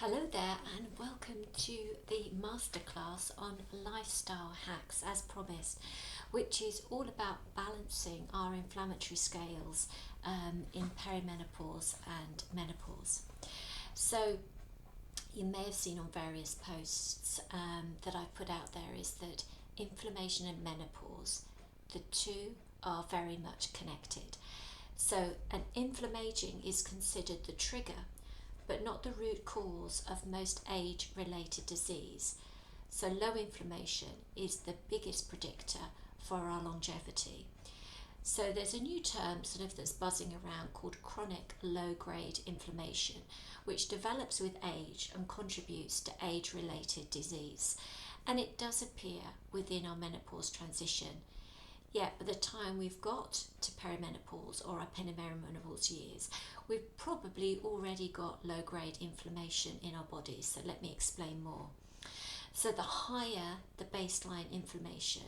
Hello there and welcome to the masterclass on lifestyle hacks as promised, which is all about balancing our inflammatory scales in perimenopause and menopause. So you may have seen on various posts that I've put out there is that inflammation and menopause, the two are very much connected. So an inflammation is considered the trigger but not the root cause of most age-related disease. So low inflammation is the biggest predictor for our longevity. So there's a new term that's buzzing around called chronic low-grade inflammation, which develops with age and contributes to age-related disease. And it does appear within our menopause transition. Yet by the time we've got to perimenopause or our perimenopause years, we've probably already got low-grade inflammation in our bodies. So let me explain more. So the higher the baseline inflammation,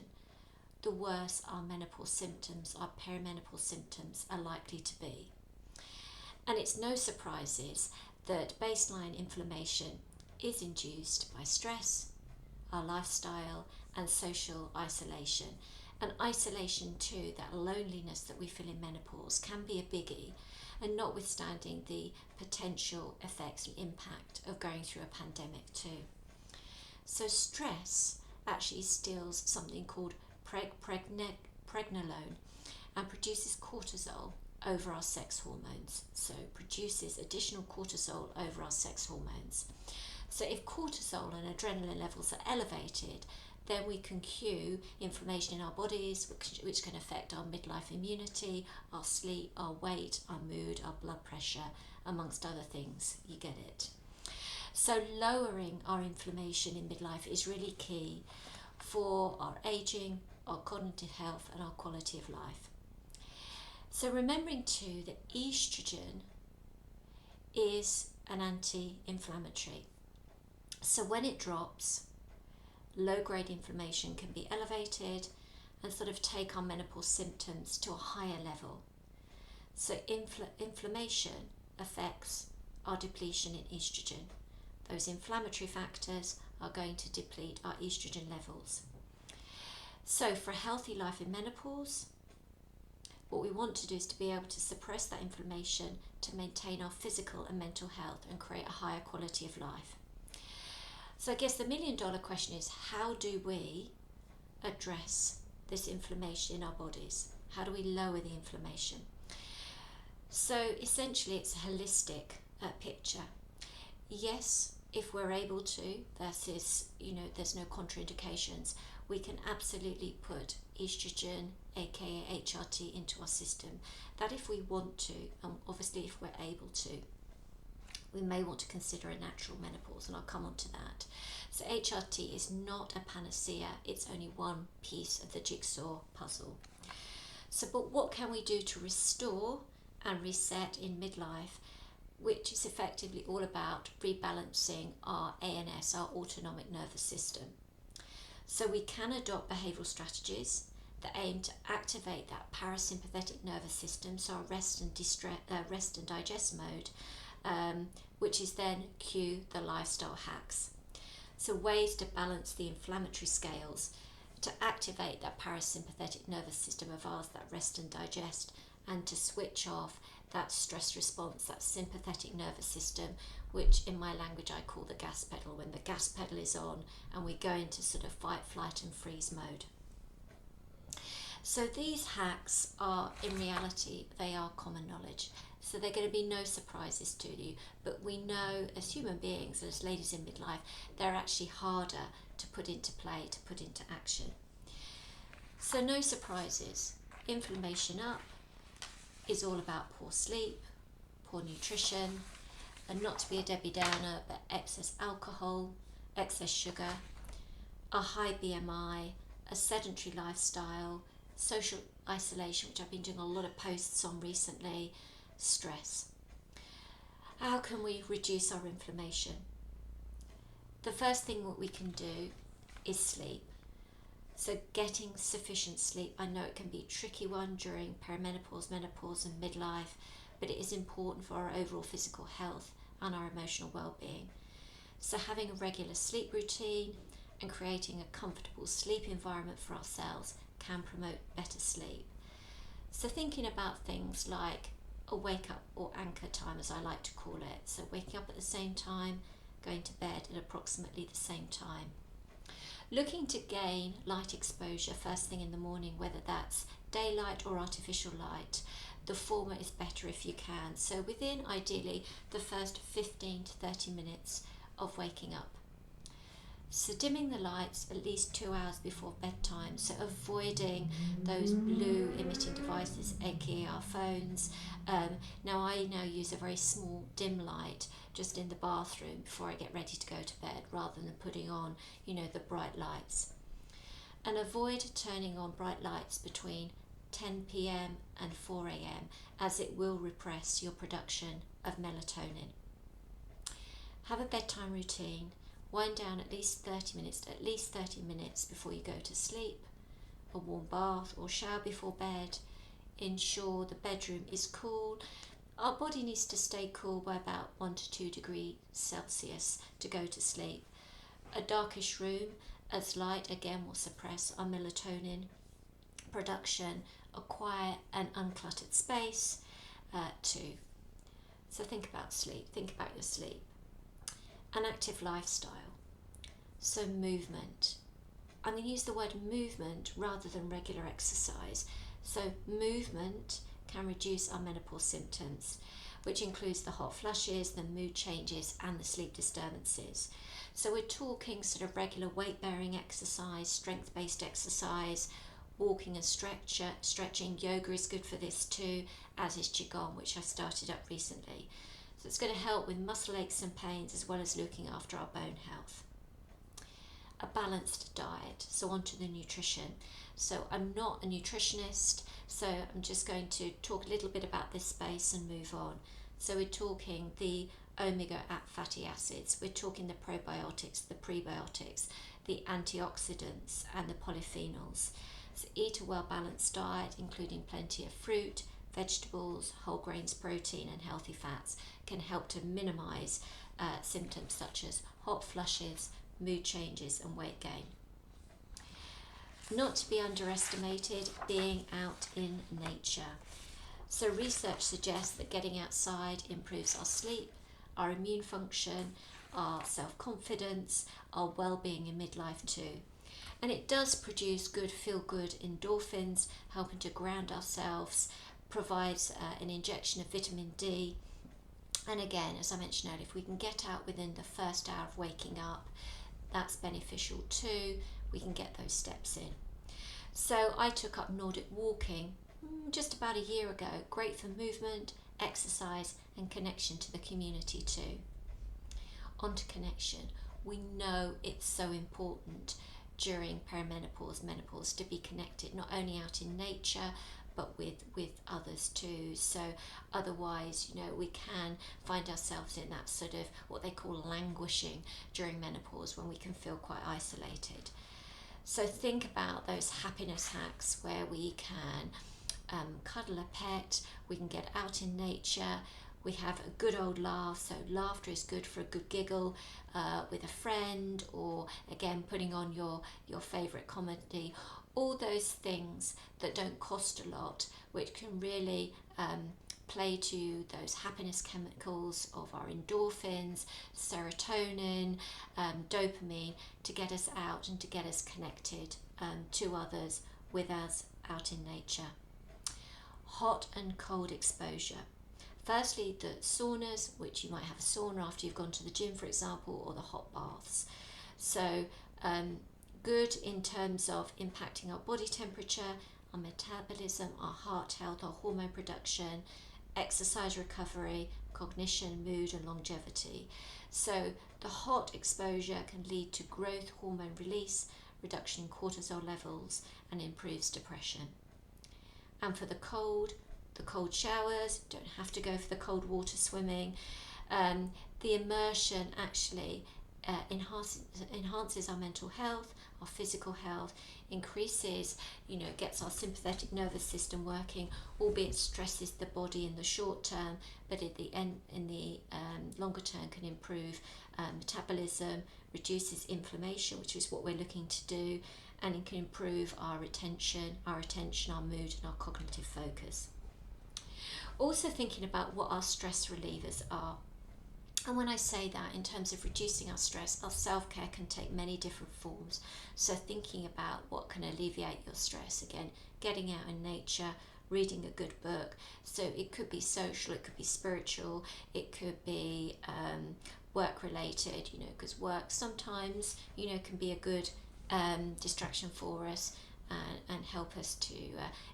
the worse our menopause symptoms, our perimenopause symptoms are likely to be. And it's no surprises that baseline inflammation is induced by stress, our lifestyle, and social isolation. And isolation too, that loneliness that we feel in menopause, can be a biggie, and notwithstanding the potential effects and impact of going through a pandemic too. So stress actually steals something called pregnenolone and produces cortisol over our sex hormones. So produces additional cortisol over our sex hormones. So if cortisol and adrenaline levels are elevated, then we can cue inflammation in our bodies, which can affect our midlife immunity, our sleep, our weight, our mood, our blood pressure, amongst other things. You get it. So lowering our inflammation in midlife is really key for our aging, our cognitive health, and our quality of life. So remembering too that estrogen is an anti-inflammatory. So when it drops, low-grade inflammation can be elevated and take our menopause symptoms to a higher level. So inflammation affects our depletion in estrogen. Those inflammatory factors are going to deplete our estrogen levels. So for a healthy life in menopause, what we want to do is to be able to suppress that inflammation to maintain our physical and mental health and create a higher quality of life. So I guess the million-dollar question is, how do we address this inflammation in our bodies? How do we lower the inflammation? So essentially it's a holistic picture. Yes, if we're able to, there's no contraindications, we can absolutely put estrogen, aka HRT, into our system. That if we want to, and obviously if we're able to, we may want to consider a natural menopause, and I'll come on to that. So HRT is not a panacea, it's only one piece of the jigsaw puzzle. So, but what can we do to restore and reset in midlife, which is effectively all about rebalancing our ANS, our autonomic nervous system? So we can adopt behavioural strategies that aim to activate that parasympathetic nervous system, so our rest and digest mode, which is then cue the lifestyle hacks. So ways to balance the inflammatory scales to activate that parasympathetic nervous system of ours, that rest and digest, and to switch off that stress response, that sympathetic nervous system, which in my language I call the gas pedal, when the gas pedal is on and we go into fight, flight and freeze mode. So these hacks are, in reality, they are common knowledge. So they're going to be no surprises to you, but we know as human beings, as ladies in midlife, they're actually harder to put into play, to put into action. So no surprises. Inflammation up is all about poor sleep, poor nutrition, and not to be a Debbie Downer, but excess alcohol, excess sugar, a high BMI, a sedentary lifestyle, social isolation, which I've been doing a lot of posts on recently, stress. How can we reduce our inflammation? The first thing what we can do is sleep. So getting sufficient sleep. I know it can be a tricky one during perimenopause, menopause and midlife, but it is important for our overall physical health and our emotional well-being. So having a regular sleep routine and creating a comfortable sleep environment for ourselves can promote better sleep. So thinking about things like a wake up or anchor time, as I like to call it. So waking up at the same time, going to bed at approximately the same time. Looking to gain light exposure first thing in the morning, whether that's daylight or artificial light. The former is better if you can. So within ideally the first 15 to 30 minutes of waking up. So dimming the lights at least 2 hours before bedtime, so avoiding those blue emitting devices, aka our phones. Now I use a very small dim light just in the bathroom before I get ready to go to bed, rather than putting on, the bright lights. And avoid turning on bright lights between 10 p.m. and 4 a.m. as it will repress your production of melatonin. Have a bedtime routine. Wind down at least 30 minutes before you go to sleep. A warm bath or shower before bed. Ensure the bedroom is cool. Our body needs to stay cool by about 1 to 2 degrees Celsius to go to sleep. A darkish room, as light again will suppress our melatonin production. A quiet and uncluttered space too. So think about sleep, think about your sleep. An active lifestyle. So movement. I'm going to use the word movement rather than regular exercise. So movement can reduce our menopause symptoms, which includes the hot flushes, the mood changes and the sleep disturbances. So we're talking sort of regular weight-bearing exercise, strength-based exercise, walking and stretching. Yoga is good for this too, as is Qigong, which I started up recently. So it's going to help with muscle aches and pains as well as looking after our bone health. A balanced diet, so on to the nutrition. So I'm not a nutritionist, so I'm just going to talk a little bit about this space and move on. So we're talking the omega fatty acids, we're talking the probiotics, the prebiotics, the antioxidants and the polyphenols. So eat a well-balanced diet, including plenty of fruit, vegetables, whole grains, protein and healthy fats can help to minimize symptoms such as hot flushes, mood changes and weight gain. Not to be underestimated, being out in nature. So research suggests that getting outside improves our sleep, our immune function, our self-confidence, our well-being in midlife too. And it does produce good feel-good endorphins, helping to ground ourselves, provides an injection of vitamin D. And again, as I mentioned earlier, if we can get out within the first hour of waking up, that's beneficial too. We can get those steps in. So I took up Nordic walking just about a year ago. Great for movement, exercise and connection to the community too. On to connection. We know it's so important during perimenopause, menopause to be connected, not only out in nature, but with others too. So otherwise, we can find ourselves in that sort of what they call languishing during menopause, when we can feel quite isolated. So think about those happiness hacks where we can cuddle a pet, we can get out in nature, we have a good old laugh. So laughter is good for a good giggle with a friend, or again putting on your favourite comedy. All those things that don't cost a lot, which can really play to those happiness chemicals of our endorphins, serotonin, dopamine, to get us out and to get us connected to others, with us out in nature. Hot and cold exposure. Firstly, the saunas, which you might have a sauna after you've gone to the gym, for example, or the hot baths. So good in terms of impacting our body temperature, our metabolism, our heart health, our hormone production, exercise recovery, cognition, mood and longevity. So the hot exposure can lead to growth hormone release, reduction in cortisol levels and improves depression. And for the cold showers, don't have to go for the cold water swimming. The immersion actually enhances our mental health, our physical health, increases, gets our sympathetic nervous system working, albeit stresses the body in the short term, but at the end, in the longer term, can improve metabolism, reduces inflammation, which is what we're looking to do, and it can improve our attention, our mood, and our cognitive focus. Also thinking about what our stress relievers are. And when I say that, in terms of reducing our stress, our self-care can take many different forms. So thinking about what can alleviate your stress, again, getting out in nature, reading a good book. So it could be social, it could be spiritual, it could be work related, because work sometimes, can be a good distraction for us and help us to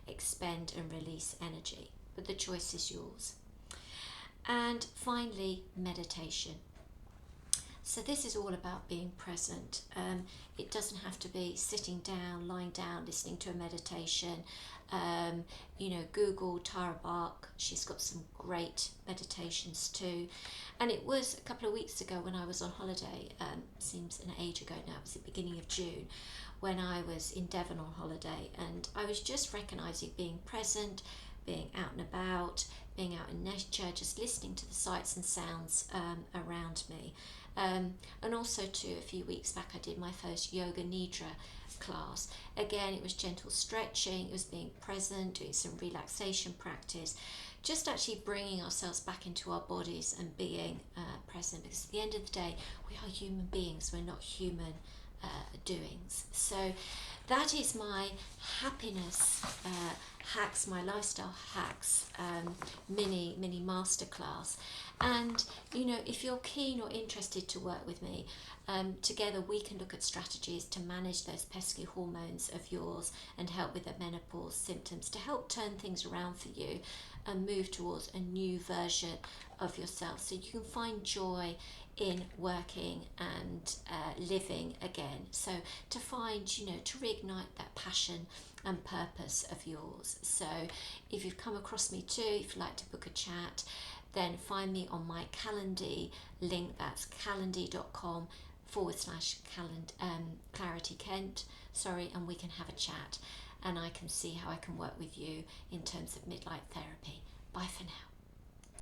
expend and release energy. But the choice is yours. And finally, meditation. So this is all about being present. It doesn't have to be sitting down, lying down, listening to a meditation. Google Tara Bark. She's got some great meditations too. And it was a couple of weeks ago when I was on holiday, seems an age ago now, it was the beginning of June, when I was in Devon on holiday, and I was just recognising being present, being out and about, being out in nature, just listening to the sights and sounds around me. And also too, a few weeks back I did my first yoga nidra class. Again, it was gentle stretching, it was being present, doing some relaxation practice, just actually bringing ourselves back into our bodies and being present, because at the end of the day, we are human beings, we're not human doings. So that is my happiness hacks, my lifestyle hacks mini masterclass. And if you're keen or interested to work with me, together we can look at strategies to manage those pesky hormones of yours and help with the menopause symptoms, to help turn things around for you and move towards a new version of yourself, so you can find joy in working and living again. So to find, to reignite that passion and purpose of yours. So if you've come across me too, if you'd like to book a chat, then find me on my Calendly link. That's calendly.com/Clarity Kent, and we can have a chat and I can see how I can work with you in terms of midlife therapy. Bye for now.